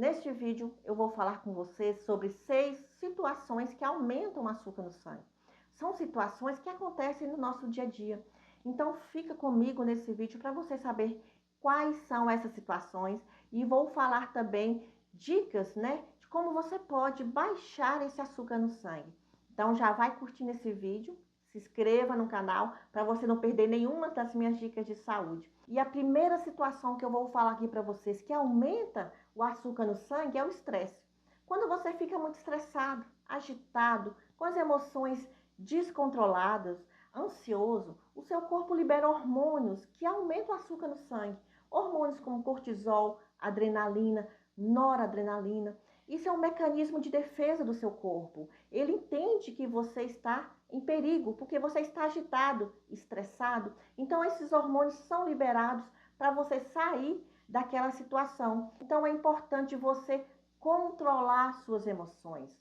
Neste vídeo eu vou falar com você sobre 6 situações que aumentam o açúcar no sangue. São situações que acontecem no nosso dia a dia. Então fica comigo nesse vídeo para você saber quais são essas situações e vou falar também dicas, de como você pode baixar esse açúcar no sangue. Então já vai curtindo esse vídeo, se inscreva no canal para você não perder nenhuma das minhas dicas de saúde. E a primeira situação que eu vou falar aqui para vocês que aumenta o açúcar no sangue é o estresse. Quando você fica muito estressado, agitado, com as emoções descontroladas, ansioso, o seu corpo libera hormônios que aumentam o açúcar no sangue. Hormônios como cortisol, adrenalina, noradrenalina. Isso é um mecanismo de defesa do seu corpo. Ele entende que você está em perigo, porque você está agitado, estressado. Então, esses hormônios são liberados para você sair daquela situação. Então, é importante você controlar suas emoções,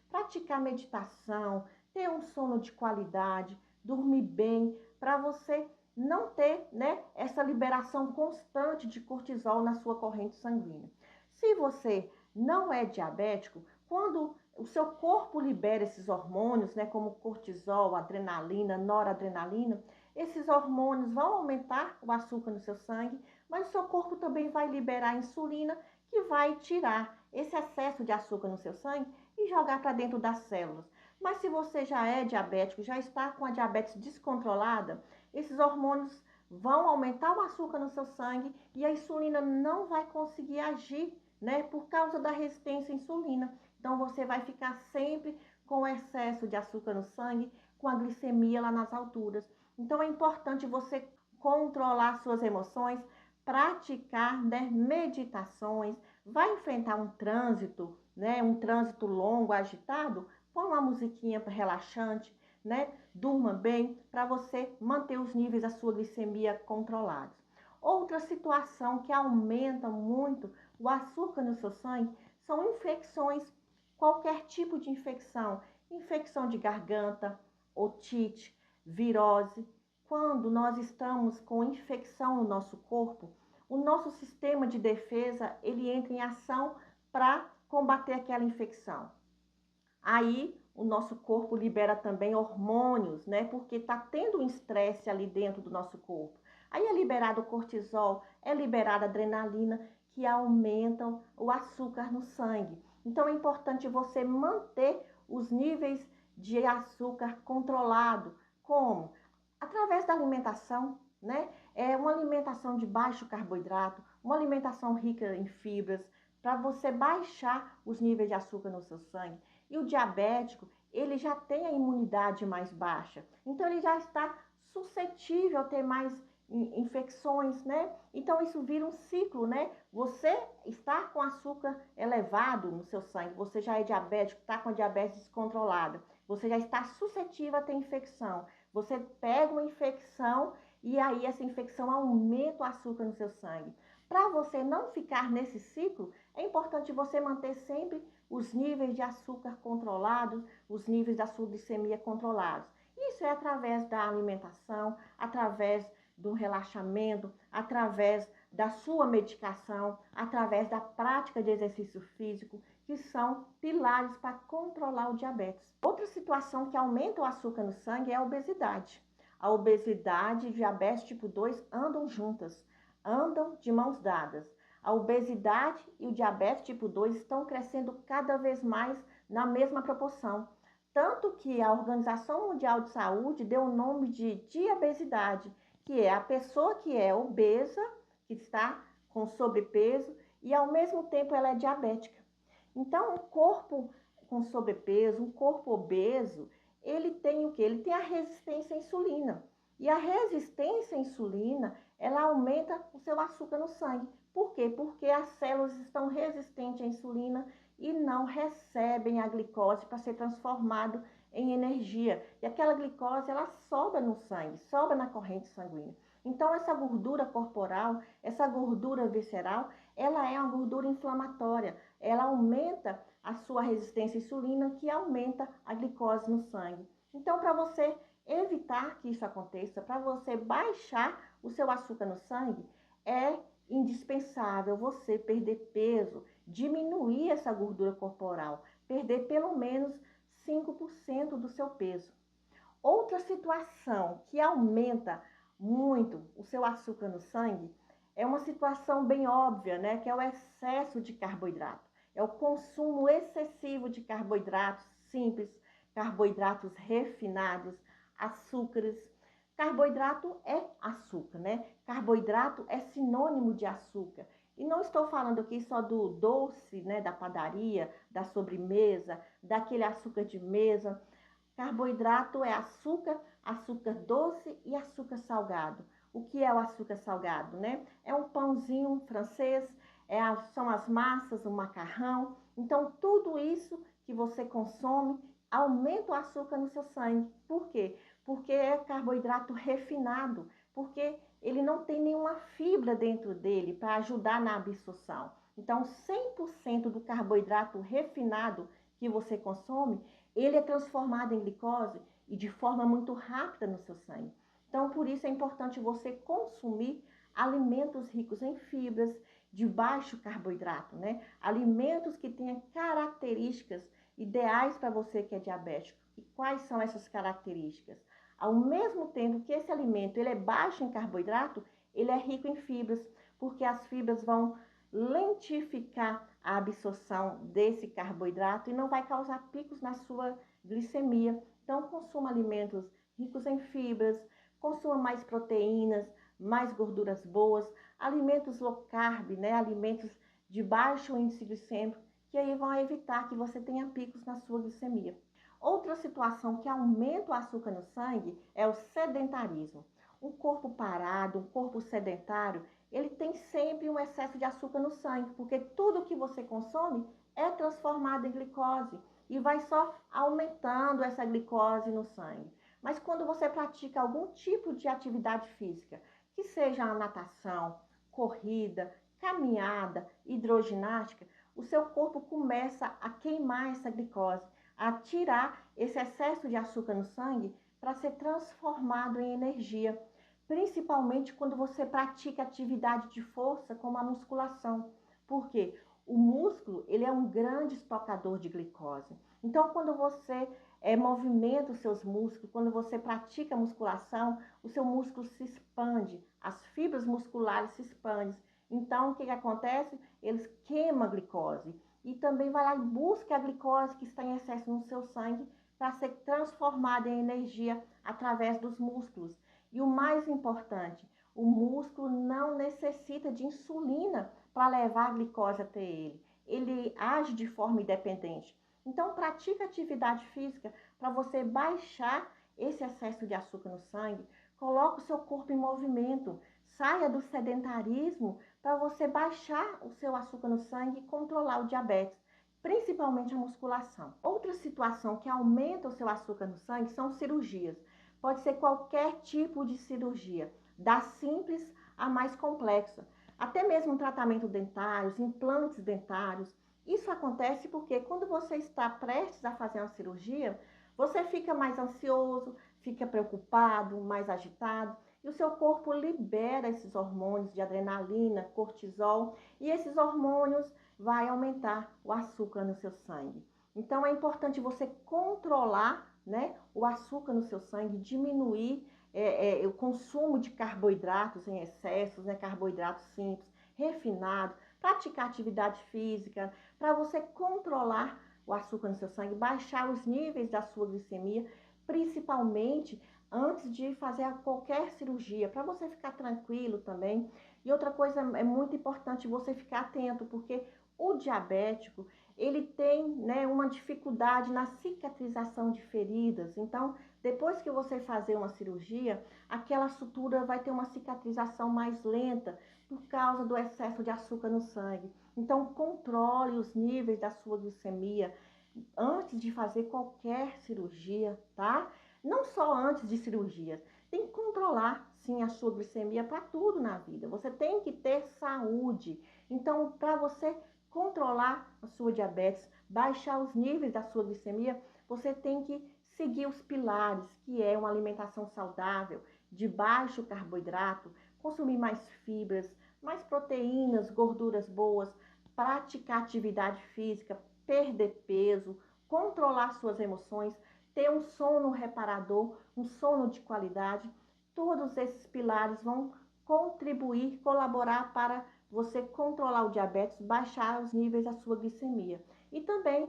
Praticar meditação, ter um sono de qualidade, dormir bem, para você não ter, essa liberação constante de cortisol na sua corrente sanguínea. Se você não é diabético, quando o seu corpo libera esses hormônios, como cortisol, adrenalina, noradrenalina, esses hormônios vão aumentar o açúcar no seu sangue, mas o seu corpo também vai liberar insulina, que vai tirar esse excesso de açúcar no seu sangue e jogar para dentro das células. Mas se você já é diabético, já está com a diabetes descontrolada, esses hormônios vão aumentar o açúcar no seu sangue e a insulina não vai conseguir agir, por causa da resistência à insulina. Então você vai ficar sempre com excesso de açúcar no sangue, com a glicemia lá nas alturas. Então é importante você controlar suas emoções, praticar, meditações, vai enfrentar um trânsito, um trânsito longo, agitado, põe uma musiquinha relaxante, durma bem, para você manter os níveis da sua glicemia controlados. Outra situação que aumenta muito o açúcar no seu sangue são infecções, qualquer tipo de infecção, infecção de garganta, otite, virose. Quando nós estamos com infecção no nosso corpo, o nosso sistema de defesa, ele entra em ação para combater aquela infecção. Aí o nosso corpo libera também hormônios, porque está tendo um estresse ali dentro do nosso corpo. Aí é liberado o cortisol, é liberada a adrenalina, que aumentam o açúcar no sangue. Então é importante você manter os níveis de açúcar controlado. Como? Através da alimentação, É uma alimentação de baixo carboidrato, uma alimentação rica em fibras, para você baixar os níveis de açúcar no seu sangue. E o diabético, ele já tem a imunidade mais baixa, então ele já está suscetível a ter mais infecções, Então isso vira um ciclo, Você está com açúcar elevado no seu sangue, você já é diabético, está com a diabetes descontrolada, você já está suscetível a ter infecção. Você pega uma infecção e aí essa infecção aumenta o açúcar no seu sangue. Para você não ficar nesse ciclo, é importante você manter sempre os níveis de açúcar controlados, os níveis da sua glicemia controlados. Isso é através da alimentação, através do relaxamento, através da sua medicação, através da prática de exercício físico, que são pilares para controlar o diabetes. Outra situação que aumenta o açúcar no sangue é a obesidade. A obesidade e o diabetes tipo 2 andam juntas, andam de mãos dadas. A obesidade e o diabetes tipo 2 estão crescendo cada vez mais na mesma proporção. Tanto que a Organização Mundial de Saúde deu o nome de diabesidade, que é a pessoa que é obesa, que está com sobrepeso e ao mesmo tempo ela é diabética. Então, um corpo com sobrepeso, um corpo obeso, ele tem o quê? Ele tem a resistência à insulina. E a resistência à insulina, ela aumenta o seu açúcar no sangue. Por quê? Porque as células estão resistentes à insulina e não recebem a glicose para ser transformado em energia. E aquela glicose, ela sobra no sangue, sobra na corrente sanguínea. Então, essa gordura corporal, essa gordura visceral, ela é uma gordura inflamatória. Ela aumenta a sua resistência à insulina, que aumenta a glicose no sangue. Então, para você evitar que isso aconteça, para você baixar o seu açúcar no sangue, é indispensável você perder peso diminuir essa gordura corporal, perder pelo menos 5% do seu peso. Outra situação que aumenta muito o seu açúcar no sangue é uma situação bem óbvia, né? Que é o excesso de carboidrato. É o consumo excessivo de carboidratos simples, carboidratos refinados, açúcares. Carboidrato é açúcar, né? Carboidrato é sinônimo de açúcar. E não estou falando aqui só do doce, né, da padaria, da sobremesa, daquele açúcar de mesa. Carboidrato é açúcar, açúcar doce e açúcar salgado. O que é o açúcar salgado, né? É um pãozinho francês, são as massas, o macarrão. Então, tudo isso que você consome aumenta o açúcar no seu sangue. Por quê? Porque é carboidrato refinado, porque ele não tem nenhuma fibra dentro dele para ajudar na absorção. Então, 100% do carboidrato refinado que você consome, ele é transformado em glicose e de forma muito rápida no seu sangue. Então, por isso é importante você consumir alimentos ricos em fibras, de baixo carboidrato, né? Alimentos que tenham características ideais para você que é diabético. E quais são essas características? Ao mesmo tempo que esse alimento ele é baixo em carboidrato, ele é rico em fibras, porque as fibras vão lentificar a absorção desse carboidrato e não vai causar picos na sua glicemia. Então, consuma alimentos ricos em fibras, consuma mais proteínas, mais gorduras boas, alimentos low carb, né? Alimentos de baixo índice glicêmico, que aí vão evitar que você tenha picos na sua glicemia. Outra situação que aumenta o açúcar no sangue é o sedentarismo. Um corpo parado, um corpo sedentário, ele tem sempre um excesso de açúcar no sangue, porque tudo que você consome é transformado em glicose e vai só aumentando essa glicose no sangue. Mas quando você pratica algum tipo de atividade física, que seja a natação, corrida, caminhada, hidroginástica, o seu corpo começa a queimar essa glicose, a tirar esse excesso de açúcar no sangue para ser transformado em energia, principalmente quando você pratica atividade de força como a musculação. Por quê? O músculo, ele é um grande estocador de glicose. Então, quando você movimenta os seus músculos, quando você pratica musculação, o seu músculo se expande, as fibras musculares se expandem. Então, o que acontece? Eles queimam a glicose e também vai lá e busca a glicose que está em excesso no seu sangue para ser transformada em energia através dos músculos. E o mais importante, o músculo não necessita de insulina para levar a glicose até ele. Ele age de forma independente. Então, pratique atividade física para você baixar esse excesso de açúcar no sangue. Coloque o seu corpo em movimento. Saia do sedentarismo para você baixar o seu açúcar no sangue e controlar o diabetes, principalmente a musculação. Outra situação que aumenta o seu açúcar no sangue são cirurgias. Pode ser qualquer tipo de cirurgia, da simples à mais complexa. Até mesmo tratamento dentários, implantes dentários. Isso acontece porque quando você está prestes a fazer uma cirurgia, você fica mais ansioso, fica preocupado, mais agitado, e o seu corpo libera esses hormônios de adrenalina, cortisol, e esses hormônios vai aumentar o açúcar no seu sangue. Então é importante você controlar, né, o açúcar no seu sangue, diminuir o consumo de carboidratos em excessos, né, carboidratos simples, refinados, praticar atividade física, para você controlar o açúcar no seu sangue, baixar os níveis da sua glicemia, principalmente antes de fazer qualquer cirurgia, para você ficar tranquilo também. E outra coisa é muito importante você ficar atento, porque o diabético, ele tem, né, uma dificuldade na cicatrização de feridas. Então, depois que você fazer uma cirurgia, aquela sutura vai ter uma cicatrização mais lenta por causa do excesso de açúcar no sangue. Então, controle os níveis da sua glicemia antes de fazer qualquer cirurgia, tá? Não só antes de cirurgias. Tem que controlar, sim, a sua glicemia para tudo na vida. Você tem que ter saúde. Então, para você controlar a sua diabetes, baixar os níveis da sua glicemia, você tem que seguir os pilares, que é uma alimentação saudável, de baixo carboidrato, consumir mais fibras, mais proteínas, gorduras boas, praticar atividade física, perder peso, controlar suas emoções, ter um sono reparador, um sono de qualidade. Todos esses pilares vão contribuir, colaborar para você controlar o diabetes, baixar os níveis da sua glicemia. E também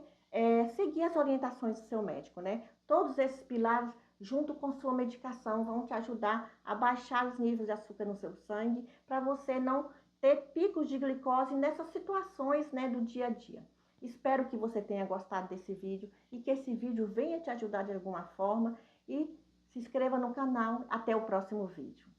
seguir as orientações do seu médico, né? Todos esses pilares, junto com sua medicação, vão te ajudar a baixar os níveis de açúcar no seu sangue, para você não ter picos de glicose nessas situações, né, do dia a dia. Espero que você tenha gostado desse vídeo e que esse vídeo venha te ajudar de alguma forma, e se inscreva no canal. Até o próximo vídeo.